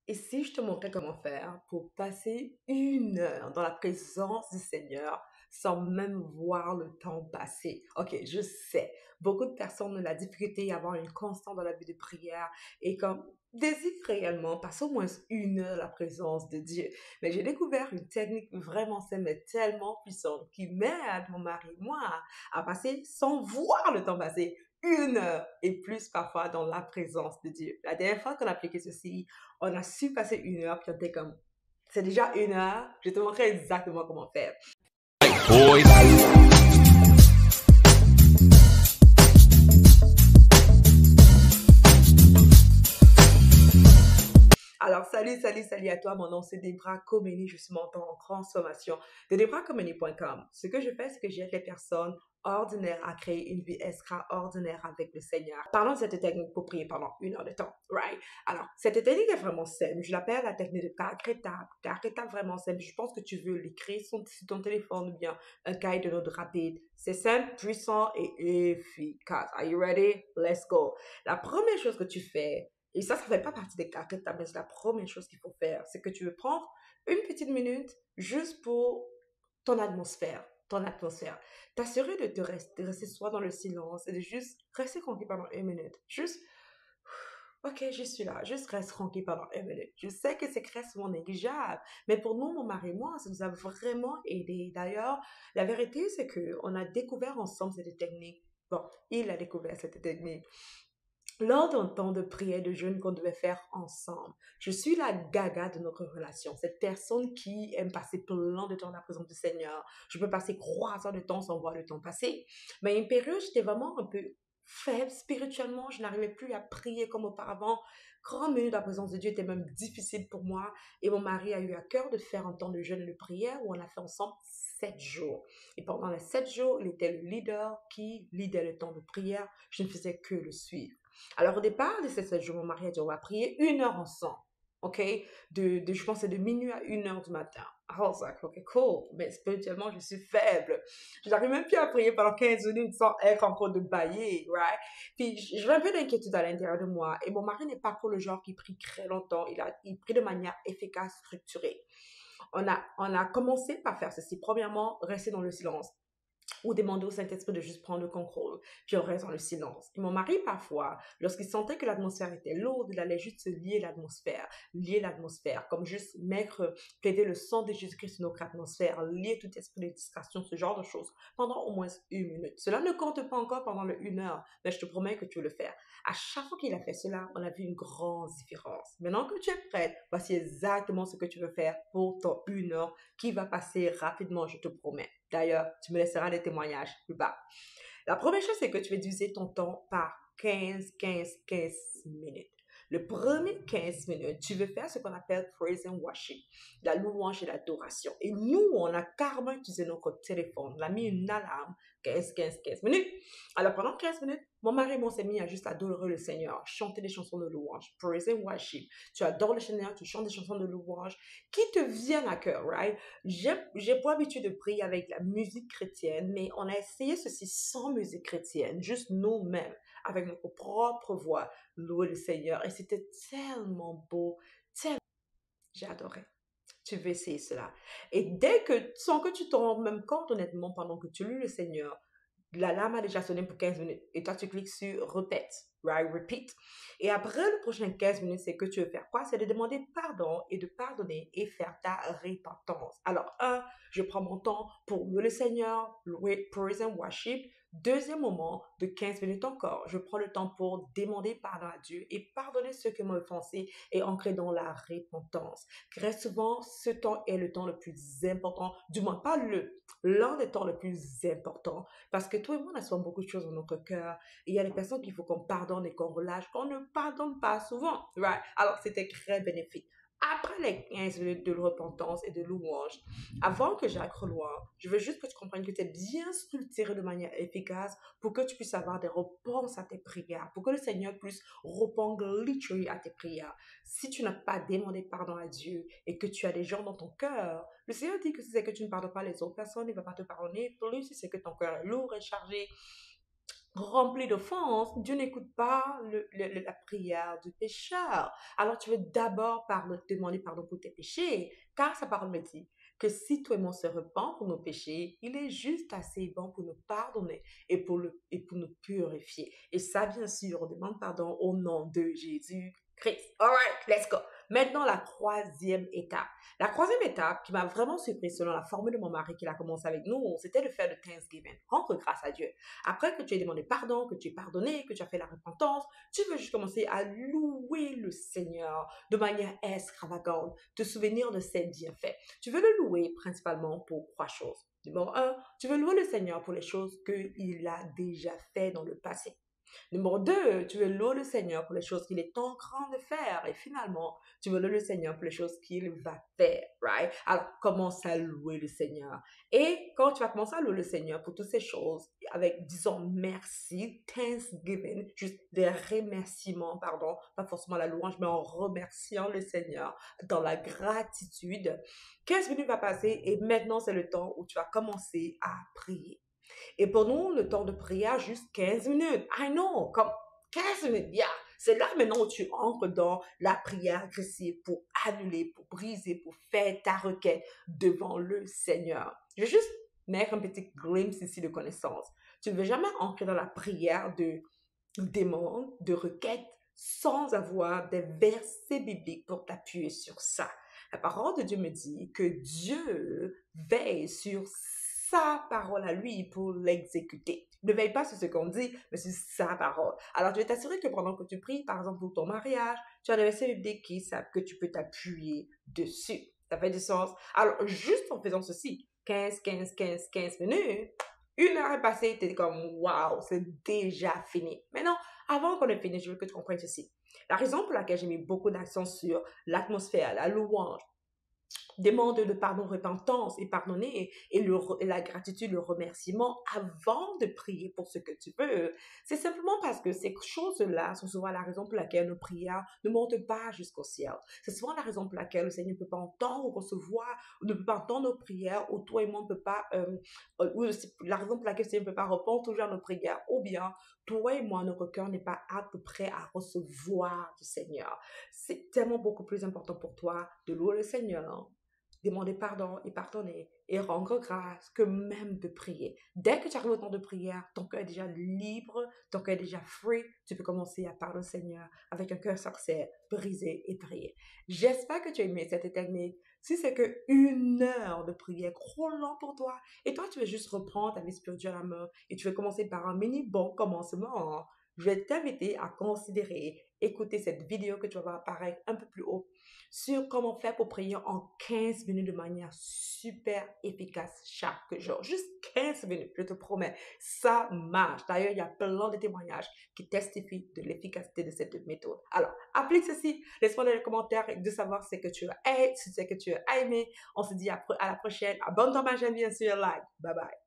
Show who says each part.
Speaker 1: Et si je te montrais comment faire pour passer 1 heure dans la présence du Seigneur sans même voir le temps passer? Ok, je sais, beaucoup de personnes ont la difficulté à avoir une constante dans la vie de prière et comme désirent réellement passer au moins 1 heure dans la présence de Dieu. Mais j'ai découvert une technique vraiment simple mais tellement puissante qui m'aide, mon mari et moi, à passer sans voir le temps passer. 1 heure et plus parfois dans la présence de Dieu. La dernière fois qu'on a appliqué ceci, on a su passer 1 heure, puis on était comme, c'est déjà 1 heure, je te montrer exactement comment faire.
Speaker 2: Boys.
Speaker 1: Alors, salut à toi, mon nom c'est Debra Komeni, je suis mentor en transformation de debrakomeni.com. Ce que je fais, c'est que j'aide les personnes ordinaires à créer une vie extraordinaire avec le Seigneur. Parlons de cette technique pour prier pendant 1 heure de temps, right? Alors, cette technique est vraiment simple. Je l'appelle la technique de 4 étapes. 4 étapes vraiment simple. Je pense que tu veux l'écrire sur ton téléphone ou bien un cahier de notes rapide. C'est simple, puissant et efficace. Are you ready? Let's go. La première chose que tu fais, et ça fait pas partie des 4 étapes, mais c'est la première chose qu'il faut faire. C'est que tu veux prendre une petite minute juste pour ton atmosphère. Ton atmosphère. T'assurer de rester soit dans le silence et de juste rester tranquille pendant 1 minute. Juste, ok, je suis là. Juste reste tranquille pendant 1 minute. Je sais que c'est très souvent négligeable, mais pour nous, mon mari et moi, ça nous a vraiment aidé. D'ailleurs, la vérité, c'est qu'on a découvert ensemble cette technique. Bon, il a découvert cette technique lors d'un temps de prière et de jeûne qu'on devait faire ensemble. Je suis la gaga de notre relation, cette personne qui aime passer plein de temps dans la présence du Seigneur. Je peux passer 3 heures de temps sans voir le temps passer. Mais une période, j'étais vraiment un peu faible spirituellement. Je n'arrivais plus à prier comme auparavant. 30 minutes dans la présence de Dieu était même difficile pour moi. Et mon mari a eu à cœur de faire un temps de jeûne et de prière où on a fait ensemble 7 jours. Et pendant les 7 jours, il était le leader qui leadait le temps de prière. Je ne faisais que le suivre. Alors, au départ de ces 7 jours, mon mari a dit, on va prier 1 heure ensemble. OK? Je pense, c'est de minuit à 1 heure du matin. I was like, OK, cool. Mais spirituellement, je suis faible. Je n'arrive même plus à prier pendant 15 minutes sans être en train de bailler, right? Puis, j'ai un peu d'inquiétude à l'intérieur de moi. Et mon mari n'est pas pour le genre qui prie très longtemps. Il prie de manière efficace, structurée. On a commencé par faire ceci. Premièrement, rester dans le silence ou demander au Saint-Esprit de juste prendre le contrôle, puis on reste dans le silence. Et mon mari, parfois, lorsqu'il sentait que l'atmosphère était lourde, il allait juste se lier l'atmosphère, comme juste mettre, plaider le sang de Jésus-Christ sur notre atmosphère, lier tout esprit de distraction, ce genre de choses, pendant au moins 1 minute. Cela ne compte pas encore pendant le 1 heure, mais je te promets que tu veux le faire. À chaque fois qu'il a fait cela, on a vu une grande différence. Maintenant que tu es prête, voici exactement ce que tu veux faire pour ton 1 heure qui va passer rapidement, je te promets. D'ailleurs, tu me laisseras des témoignages plus bas. La première chose, c'est que tu vas diviser ton temps par 15 minutes. Le premier 15 minutes, tu veux faire ce qu'on appelle praise and worship, la louange et l'adoration. Et nous, on a carrément utilisé notre téléphone. On a mis une alarme 15 minutes. Alors, pendant 15 minutes, mon mari et moi s'est mis à juste adorer le Seigneur, chanter des chansons de louange, praise and worship. Tu adores le Seigneur, tu chantes des chansons de louange qui te viennent à cœur, right? J'ai pas l'habitude de prier avec la musique chrétienne, mais on a essayé ceci sans musique chrétienne, juste nous-mêmes, avec notre propre voix, louer le Seigneur. Et c'était tellement beau, tellement... J'ai adoré. Tu veux essayer cela. Et dès que, sans que tu t'en rends même compte, honnêtement, pendant que tu loues le Seigneur, l'alarme a déjà sonné pour 15 minutes. Et toi, tu cliques sur répète, right? Repeat. Et après le prochain 15 minutes, c'est que tu veux faire quoi? C'est de demander pardon et de pardonner et faire ta repentance. Alors, je prends mon temps pour louer le Seigneur, louer praise and worship. Deuxième moment de 15 minutes encore, je prends le temps pour demander pardon à Dieu et pardonner ceux qui m'ont offensé et entrer dans la repentance. Très souvent, ce temps est le temps le plus important, du moins pas l'un des temps les plus importants, parce que toi et moi, on a souvent beaucoup de choses dans notre cœur. Et il y a des personnes qu'il faut qu'on pardonne et qu'on relâche, qu'on ne pardonne pas souvent. Right? Alors, c'était très bénéfique. Après les 15 minutes de repentance et de louange, avant que j'aille trop loin, je veux juste que tu comprennes que tu es bien structuré de manière efficace pour que tu puisses avoir des réponses à tes prières, pour que le Seigneur puisse répondre literally à tes prières. Si tu n'as pas demandé pardon à Dieu et que tu as des gens dans ton cœur, le Seigneur dit que si c'est que tu ne pardonnes pas les autres personnes, il ne va pas te pardonner. Plus si c'est que ton cœur est lourd et chargé, rempli d'offenses, Dieu n'écoute pas la prière du pécheur. Alors tu veux d'abord demander pardon pour tes péchés, car sa parole me dit que si toi et moi se repent pour nos péchés, il est juste assez bon pour nous pardonner et pour nous purifier. Et ça, bien sûr, on demande pardon au nom de Jésus-Christ. All right, let's go. Maintenant, la troisième étape. La troisième étape qui m'a vraiment surprise selon la formule de mon mari qu'il a commencé avec nous, c'était de faire le Thanksgiving. Rendre grâce à Dieu. Après que tu aies demandé pardon, que tu aies pardonné, que tu as fait la repentance, tu veux juste commencer à louer le Seigneur de manière extravagante, te souvenir de ses bienfaits. Tu veux le louer principalement pour trois choses. Numéro un, tu veux louer le Seigneur pour les choses qu'il a déjà fait dans le passé. Numéro 2, tu veux louer le Seigneur pour les choses qu'il est en train de faire. Et finalement, tu veux louer le Seigneur pour les choses qu'il va faire, right? Alors, commence à louer le Seigneur. Et quand tu vas commencer à louer le Seigneur pour toutes ces choses, avec, disons, merci, thanksgiving, juste des remerciements, pardon, pas forcément la louange, mais en remerciant le Seigneur, dans la gratitude, 15 minutes va passer et maintenant, c'est le temps où tu vas commencer à prier. Et pour nous, le temps de prière, juste 15 minutes. I know, comme 15 minutes, yeah. C'est là maintenant où tu entres dans la prière agressive pour annuler, pour briser, pour faire ta requête devant le Seigneur. Je vais juste mettre un petit glimpse ici de connaissance. Tu ne veux jamais entrer dans la prière de demande, de requête, sans avoir des versets bibliques pour t'appuyer sur ça. La parole de Dieu me dit que Dieu veille sur sa parole à lui pour l'exécuter. Ne veille pas sur ce qu'on dit, mais sur sa parole. Alors, je vais t'assurer que pendant que tu pries, par exemple pour ton mariage, tu as des versets bibliques qui savent que tu peux t'appuyer dessus. Ça fait du sens? Alors, juste en faisant ceci, 15 minutes, une heure est passée, tu es comme, waouh, c'est déjà fini. Maintenant, avant qu'on ait fini, je veux que tu comprennes ceci. La raison pour laquelle j'ai mis beaucoup d'accent sur l'atmosphère, la louange, demande de pardon, repentance et pardonner et la gratitude, le remerciement avant de prier pour ce que tu veux. C'est simplement parce que ces choses-là sont souvent la raison pour laquelle nos prières ne montent pas jusqu'au ciel. C'est souvent la raison pour laquelle le Seigneur ne peut pas entendre ou recevoir, ou ne peut pas entendre nos prières, ou toi et moi ne peut pas, ou la raison pour laquelle le Seigneur ne peut pas répondre toujours à nos prières, ou bien toi et moi, notre cœur n'est pas à peu près à recevoir du Seigneur. C'est tellement beaucoup plus important pour toi de louer le Seigneur, demander pardon et pardonner et rendre grâce que même de prier. Dès que tu arrives au temps de prière, ton cœur est déjà libre, ton cœur est déjà free, tu peux commencer à parler au Seigneur avec un cœur sincère, brisé et prier. J'espère que tu as aimé cette technique. Si c'est que 1 heure de prière, trop long pour toi, et toi tu veux juste reprendre ta vie spirituelle en main et tu veux commencer par un mini bon commencement, je vais t'inviter à considérer écouter cette vidéo que tu vas voir apparaître un peu plus haut sur comment faire pour prier en 15 minutes de manière super efficace chaque jour. Juste 15 minutes, je te promets, ça marche. D'ailleurs, il y a plein de témoignages qui testifient de l'efficacité de cette méthode. Alors, applique ceci, laisse-moi dans les commentaires de savoir ce que tu as aimé, si c'est que tu as aimé. On se dit à la prochaine. Abonne-toi à ma chaîne, bien sûr, like. Bye bye.